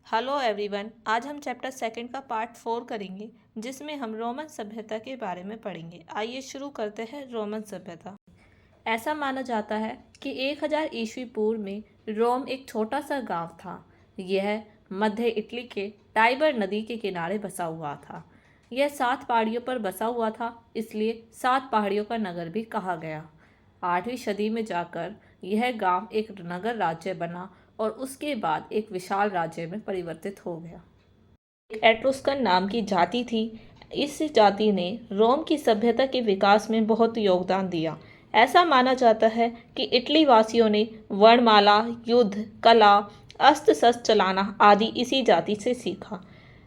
Hello everyone, आज हम chapter second का पार्ट 4 करेंगे जिसमें हम रोमन सभ्यता के बारे में पढ़ेंगे। आइए शुरू करते हैं। रोमन सभ्यता। ऐसा माना जाता है कि 1000 ईस्वी पूर्व में रोम एक छोटा सा गांव था। यह मध्य इटली के टाइबर नदी के किनारे बसा हुआ था। यह 7 पहाड़ियों पर बसा हुआ था, इसलिए 7 पहाड़ियों का नगर भी कहा गया। 8वीं सदी में जाकर यह गांव एक नगर राज्य बना और उसके बाद एक विशाल राज्य में परिवर्तित हो गया। एक एट्रुस्कन नाम की जाति थी। इस जाति ने रोम की सभ्यता के विकास में बहुत योगदान दिया। ऐसा माना जाता है कि इटली वासियों ने वर्णमाला, युद्ध, कला, अस्त्र शस्त्र चलाना आदि इसी जाति से सीखा।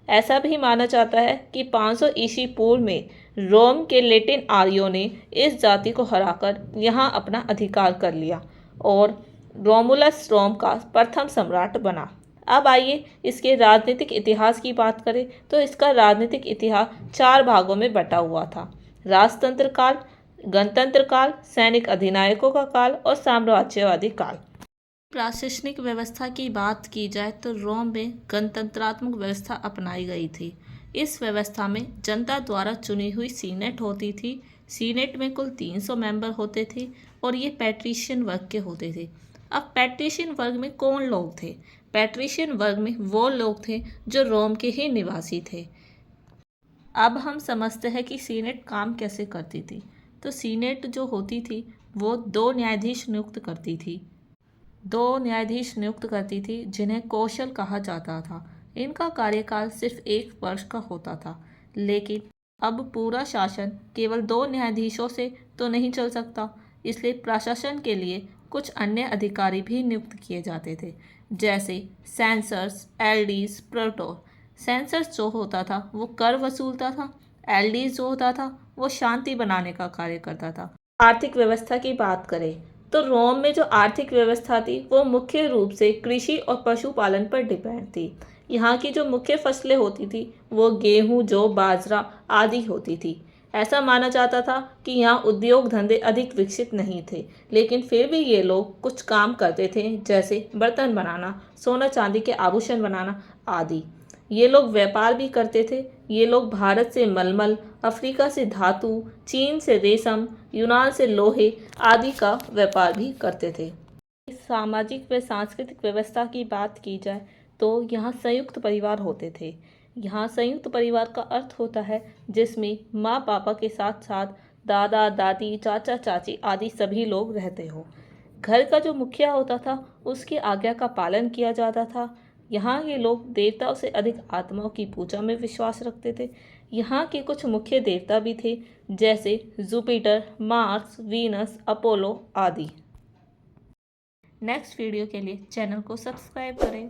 ऐसा भी माना जाता है कि 500 ईस्वी पूर्व में रोम के लेटिन आर्यों ने इस जाति को हराकर यहाँ अपना अधिकार कर लिया और रोमुलस रोम का प्रथम सम्राट बना। अब आइए इसके राजनीतिक इतिहास की बात करें तो इसका राजनीतिक इतिहास 4 भागों में बटा हुआ था। राजतंत्र काल, गणतंत्र काल, सैनिक अधिनायकों का काल और साम्राज्यवादी काल। प्रशासनिक व्यवस्था की बात की जाए तो रोम में गणतंत्रात्मक व्यवस्था अपनाई गई थी। इस व्यवस्था में जनता द्वारा चुनी हुई सीनेट होती थी। सीनेट में कुल 300 मेंबर होते थे और ये पैट्रिशियन वर्ग के होते थे। अब पैट्रिशियन वर्ग में कौन लोग थे? पैट्रिशियन वर्ग में वो लोग थे जो रोम के ही निवासी थे। अब हम समझते हैं कि सीनेट काम कैसे करती थी। तो सीनेट जो होती थी वो 2 न्यायाधीश नियुक्त करती थी। 2 न्यायाधीश नियुक्त करती थी जिन्हें कौशल कहा जाता था। इनका कार्यकाल सिर्फ 1 वर्ष का होता था। लेकिन अब पूरा शासन केवल 2 न्यायाधीशों से तो नहीं चल सकता, इसलिए प्रशासन के लिए कुछ अन्य अधिकारी भी नियुक्त किए जाते थे, जैसे सेंसर्स, एलडीज, प्रोटोर। सेंसर्स जो होता था वो कर वसूलता था। एलडीज जो होता था वो शांति बनाने का कार्य करता था। आर्थिक व्यवस्था की बात करें तो रोम में जो आर्थिक व्यवस्था थी वो मुख्य रूप से कृषि और पशुपालन पर डिपेंड थी। यहाँ की जो मुख्य फसलें होती थी वो गेहूँ, जौ, बाजरा आदि होती थी। ऐसा माना जाता था कि यहाँ उद्योग धंधे अधिक विकसित नहीं थे, लेकिन फिर भी ये लोग कुछ काम करते थे, जैसे बर्तन बनाना, सोना चांदी के आभूषण बनाना आदि। ये लोग व्यापार भी करते थे। ये लोग भारत से मलमल, अफ्रीका से धातु, चीन से रेशम, यूनान से लोहे आदि का व्यापार भी करते थे। सामाजिक व सांस्कृतिक व्यवस्था की बात की जाए तो यहाँ संयुक्त परिवार होते थे। यहाँ संयुक्त परिवार का अर्थ होता है जिसमें माँ पापा के साथ साथ दादा दादी, चाचा चाची आदि सभी लोग रहते हो। घर का जो मुखिया होता था उसकी आज्ञा का पालन किया जाता था। यहाँ के लोग देवताओं से अधिक आत्माओं की पूजा में विश्वास रखते थे। यहाँ के कुछ मुख्य देवता भी थे, जैसे जुपिटर, मार्स, वीनस, अपोलो आदि। नेक्स्ट वीडियो के लिए चैनल को सब्सक्राइब करें।